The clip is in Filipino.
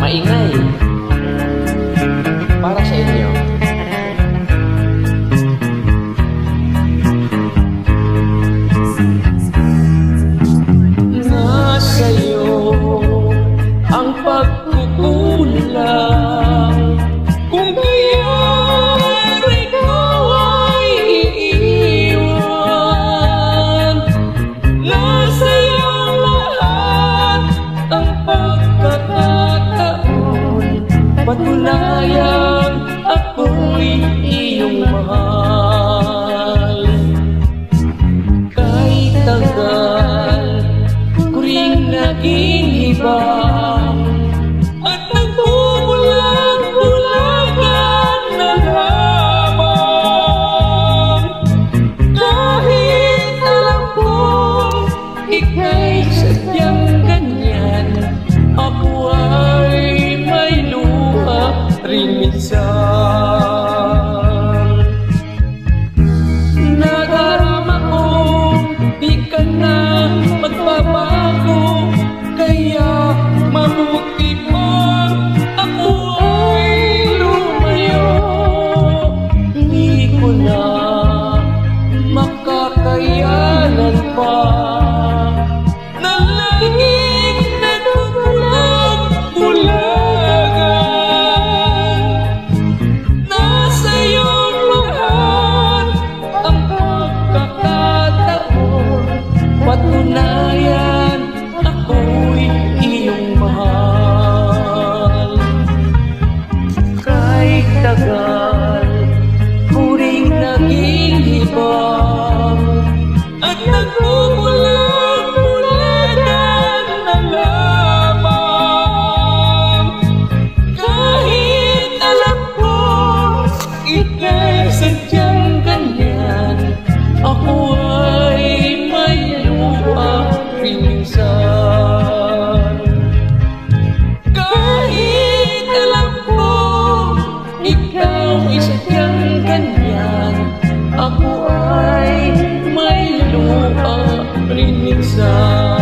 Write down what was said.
maingay para sa inyo. Nasa'yo ang pagkukulang, kung kaya ikaw ay iiwan. Nasa'yo lahat ang pagkakataon, patunayan ako'y iyong mahal. Kahit tagal ko ring naghihibang at nagbubulag-bulagan na lamang. Kahit alam kong ika'y sadyang ganyan, ako ay may luha rin minsan. Nadarama kong di ka na magbabago, kaya mabuti pa ako ay lumayo. Hindi ko na makakayanan pa na laging nagbubulag-bulagan. Nasa'yo lahat ang pagkakataon, patunayan ako'y iyong mahal. Kahit tagal ko ring naghihibang at nagbubulag-bulagan na lamang. Kahit alam ko ika'y sadyang ganyan, ako ay may luha rin minsan. Kahit alam ko ikaw ay sadyang ganyan, ako ay may luha rin minsan.